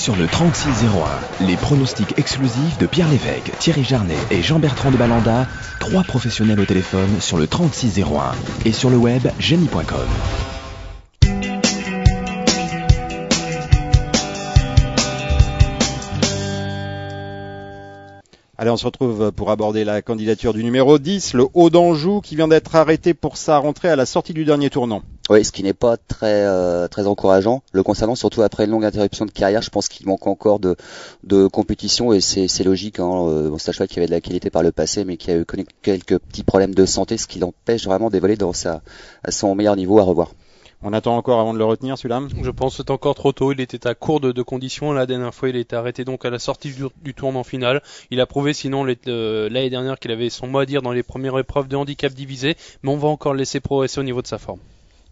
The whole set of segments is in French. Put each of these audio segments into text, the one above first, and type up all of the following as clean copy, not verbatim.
sur le 3601. Les pronostics exclusifs de Pierre Lévesque, Thierry Jarnet et Jean-Bertrand de Balanda. 3 professionnels au téléphone sur le 3601 et sur le web génie.com. Allez, on se retrouve pour aborder la candidature du numéro 10, le Haut d'Anjou, qui vient d'être arrêté pour sa rentrée à la sortie du dernier tournant. Oui, ce qui n'est pas très encourageant. Le concernant, surtout après une longue interruption de carrière, je pense qu'il manque encore de compétition et c'est logique. C'est un cheval qui avait de la qualité par le passé, mais qui a eu quelques petits problèmes de santé, ce qui l'empêche vraiment d'évoluer à son meilleur niveau à revoir. On attend encore avant de le retenir, celui-là? Je pense que c'est encore trop tôt. Il était à court de conditions. La dernière fois, il était arrêté donc à la sortie du tournant final. Il a prouvé sinon l'année dernière qu'il avait son mot à dire dans les premières épreuves de handicap divisé, mais on va encore le laisser progresser au niveau de sa forme.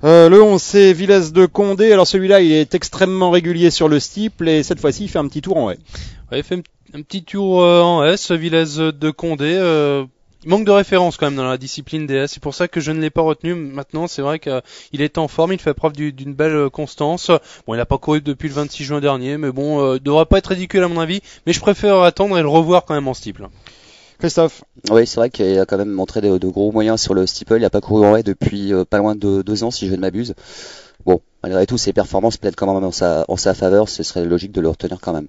Le 11, c'est Villesse de Condé. Alors celui-là, il est extrêmement régulier sur le steeple et cette fois-ci, il fait un petit tour en haie. Ouais, il fait un petit tour en S, Villesse de Condé. Il manque de référence quand même dans la discipline des S, c'est pour ça que je ne l'ai pas retenu. Maintenant, c'est vrai qu'il est en forme, il fait preuve d'une belle constance. Bon, il n'a pas couru depuis le 26 juin dernier, mais bon, devrait pas être ridicule à mon avis. Mais je préfère attendre et le revoir quand même en steeple. Christophe? Oui, c'est vrai qu'il a quand même montré de gros moyens sur le steeple. Il n'a pas couru en haie depuis pas loin de 2 ans, si je ne m'abuse. Bon, malgré tout, ses performances plaident quand même en sa faveur. Ce serait logique de le retenir quand même.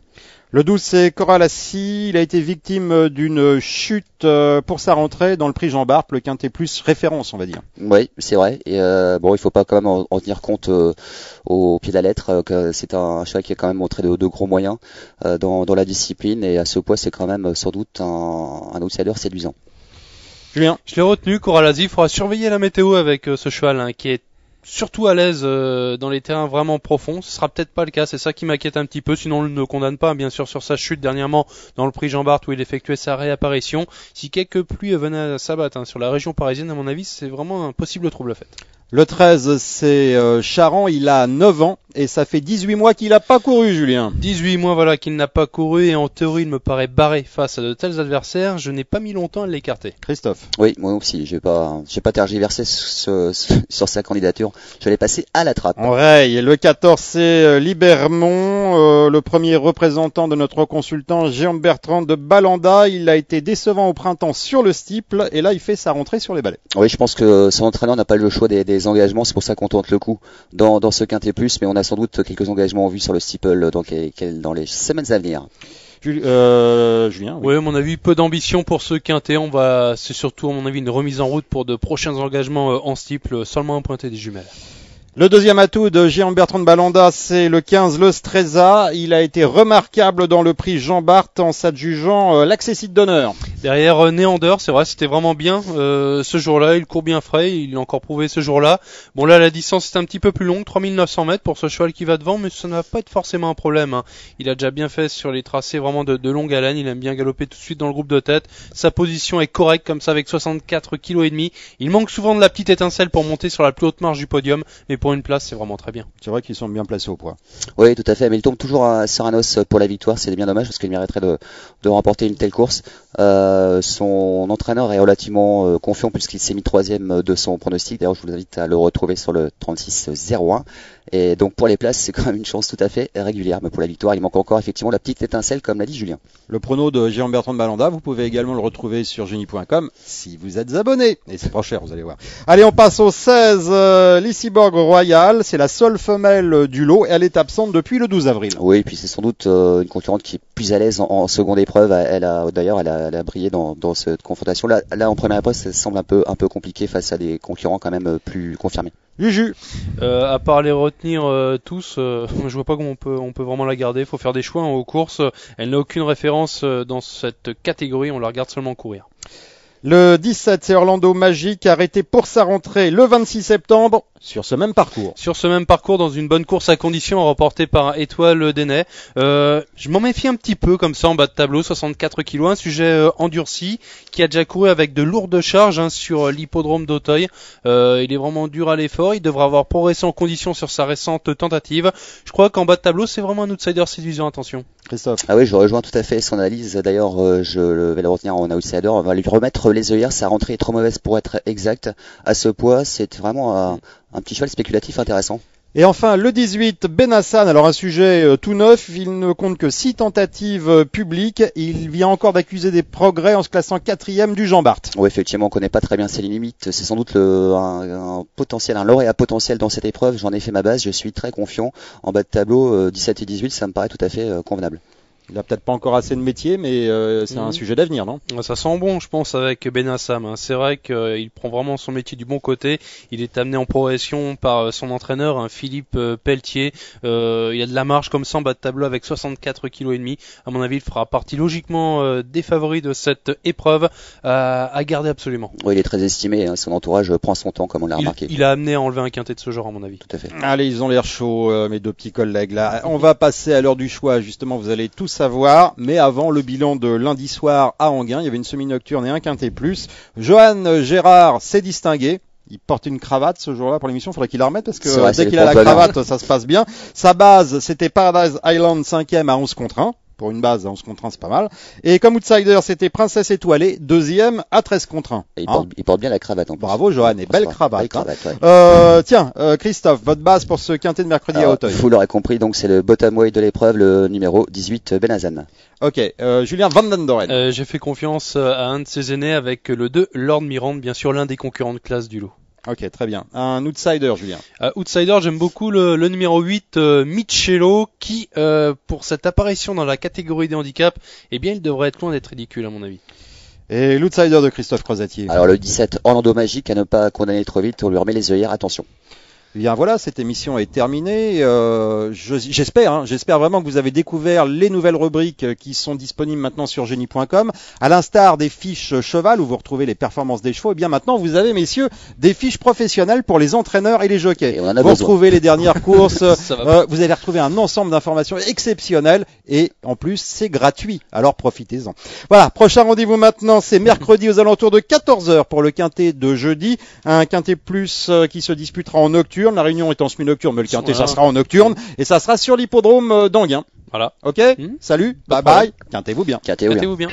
Le 12, c'est Coralassi. Il a été victime d'une chute pour sa rentrée dans le prix Jean Bart, le Quintet Plus référence, on va dire. Oui, c'est vrai. Et il faut pas quand même en tenir compte au pied de la lettre que c'est un cheval qui a quand même montré de gros moyens dans la discipline. Et à ce poids, c'est quand même sans doute un outsider séduisant. Julien? Je l'ai retenu, Coralassi. Il faudra surveiller la météo avec ce cheval qui est surtout à l'aise dans les terrains vraiment profonds. Ce sera peut-être pas le cas, c'est ça qui m'inquiète un petit peu, sinon on ne le condamne pas bien sûr sur sa chute dernièrement dans le prix Jean Bart où il effectuait sa réapparition. Si quelques pluies venaient à s'abattre sur la région parisienne, à mon avis c'est vraiment un possible trouble fait. Le 13, c'est Charan, il a 9 ans et ça fait 18 mois qu'il n'a pas couru, Julien. 18 mois voilà qu'il n'a pas couru et en théorie il me paraît barré face à de tels adversaires. Je n'ai pas mis longtemps à l'écarter. Christophe? Oui, moi aussi, j'ai pas tergiversé sur sa candidature. Je l'ai passé à la trappe. En rail, le 14, c'est Libermont, le premier représentant de notre consultant Jean-Bertrand de Balanda. Il a été décevant au printemps sur le steeple et là il fait sa rentrée sur les balais. Oui, je pense que son entraîneur n'a pas eu le choix des engagements, c'est pour ça qu'on tente le coup dans ce Quintet Plus, mais on a sans doute quelques engagements en vue sur le steeple dans les semaines à venir. Julien? Oui, à mon avis, peu d'ambition pour ce Quintet. C'est surtout, à mon avis, une remise en route pour de prochains engagements en steeple, seulement un pointé des jumelles. Le deuxième atout de Jean-Bertrand de Balanda, c'est le 15, le Streza. Il a été remarquable dans le prix Jean Bart en s'adjugeant l'accessite d'honneur. Derrière Néander, c'est vrai, c'était vraiment bien ce jour-là. Il court bien frais, il l'a encore prouvé ce jour-là. Bon là, la distance est un petit peu plus longue, 3900 mètres pour ce cheval qui va devant, mais ça ne va pas être forcément un problème. Il a déjà bien fait sur les tracés vraiment de longue haleine. Il aime bien galoper tout de suite dans le groupe de tête. Sa position est correcte comme ça avec 64,5 kg. Il manque souvent de la petite étincelle pour monter sur la plus haute marge du podium, mais pour une place, c'est vraiment très bien. C'est vrai qu'ils sont bien placés au poids. Oui, tout à fait, mais il tombe toujours sur un os pour la victoire, c'est bien dommage parce qu'il mériterait de remporter une telle course. Son entraîneur est relativement confiant puisqu'il s'est mis 3e de son pronostic. D'ailleurs, je vous invite à le retrouver sur le 36-01. Et donc pour les places, c'est quand même une chance tout à fait régulière. Mais pour la victoire, il manque encore effectivement la petite étincelle, comme l'a dit Julien. Le prono de Jean-Bertrand de Balanda, vous pouvez également le retrouver sur génie.com si vous êtes abonné. Et c'est pas cher, vous allez voir. Allez, on passe au 16, Lissiborg Royal. C'est la seule femelle du lot. Elle est absente depuis le 12 avril. Oui, et puis c'est sans doute une concurrente qui est plus à l'aise en seconde épreuve. Elle a brillé dans cette confrontation. Là, en première épreuve, ça semble un peu compliqué face à des concurrents quand même plus confirmés. Juju. À part les retenir tous, je vois pas comment on peut vraiment la garder. Faut faire des choix aux courses. Elle n'a aucune référence dans cette catégorie. On la regarde seulement courir. Le 17, c'est Orlando Magic, arrêté pour sa rentrée le 26 septembre sur ce même parcours. Sur ce même parcours, dans une bonne course à condition remportée par Étoile Denay. Je m'en méfie un petit peu comme ça en bas de tableau, 64 kg, un sujet endurci qui a déjà couru avec de lourdes charges sur l'hippodrome d'Auteuil. Il est vraiment dur à l'effort, il devra avoir progressé en condition sur sa récente tentative. Je crois qu'en bas de tableau, c'est vraiment un outsider séduisant, attention. Christophe. Ah oui, je rejoins tout à fait son analyse. D'ailleurs, je vais le retenir en outsider. On va lui remettre les œillères. Sa rentrée est trop mauvaise pour être exacte. À ce poids, c'est vraiment un petit cheval spéculatif intéressant. Et enfin, le 18, Benassan, alors un sujet tout neuf, il ne compte que 6 tentatives publiques, il vient encore d'accuser des progrès en se classant 4e du Jean Bart. Oui, effectivement, on connaît pas très bien ses limites, c'est sans doute un lauréat potentiel dans cette épreuve, j'en ai fait ma base, je suis très confiant, en bas de tableau, 17 et 18, ça me paraît tout à fait convenable. Il a peut-être pas encore assez de métier, mais c'est un sujet d'avenir, non? Ça sent bon, je pense, avec Benassan. Hein. C'est vrai qu'il prend vraiment son métier du bon côté. Il est amené en progression par son entraîneur, hein, Philippe Pelletier. Il a de la marge comme ça en bas de tableau avec 64,5 kg. À mon avis, il fera partie logiquement des favoris de cette épreuve à garder absolument. Oui, il est très estimé. Hein, son entourage prend son temps, comme on l'a remarqué. Il a amené à enlever un quintet de ce genre, à mon avis. Tout à fait. Allez, ils ont l'air chauds, mes deux petits collègues là. On va passer à l'heure du choix. Justement, vous allez tous savoir, mais avant le bilan de lundi soir à Enghien, il y avait une semi-nocturne et un quintet plus. Johan Gérard s'est distingué. Il porte une cravate ce jour-là pour l'émission, il faudrait qu'il la remette parce que vrai, dès qu'il a la cravate, ça se passe bien. Sa base, c'était Paradise Island 5e à 11 contre 1. Pour une base à 11 contre 1, c'est pas mal. Et comme outsider, c'était Princesse Étoilée, 2e à 13 contre 1. Et il porte bien la cravate en plus. Bravo Johan, et belle cravate. Belle cravate, ouais. Tiens, Christophe, votre base pour ce quintet de mercredi à Auteuil. Vous l'aurez compris, donc c'est le bottom weight de l'épreuve, le numéro 18, Benassan. Ok, Julien Van Den Doren. J'ai fait confiance à un de ses aînés avec le 2, Lord Mirand, bien sûr l'un des concurrents de classe du lot. Ok, très bien. Un outsider, Julien. Outsider, j'aime beaucoup le numéro 8, Michello, qui, pour cette apparition dans la catégorie des handicaps, eh bien, il devrait être loin d'être ridicule, à mon avis. Et l'outsider de Christophe Crozatier. Alors le 17, Orlando Magique, à ne pas condamner trop vite, on lui remet les œillères, attention. Bien voilà, cette émission est terminée. J'espère vraiment que vous avez découvert les nouvelles rubriques qui sont disponibles maintenant sur Genie.com. À l'instar des fiches cheval où vous retrouvez les performances des chevaux, et bien maintenant vous avez, messieurs, des fiches professionnelles pour les entraîneurs et les jockeys. Et vous retrouvez les dernières courses, vous allez retrouver un ensemble d'informations exceptionnelles et en plus c'est gratuit. Alors profitez-en. Voilà, prochain rendez-vous maintenant, c'est mercredi aux alentours de 14h pour le quintet de jeudi, un quintet plus qui se disputera en nocturne. La réunion est en semi-nocturne, mais le quintet, ça sera en nocturne. Et ça sera sur l'hippodrome d'Enghien. Voilà. Ok. Salut. Bye bye. Quintez-vous bien. Quintez-vous bien.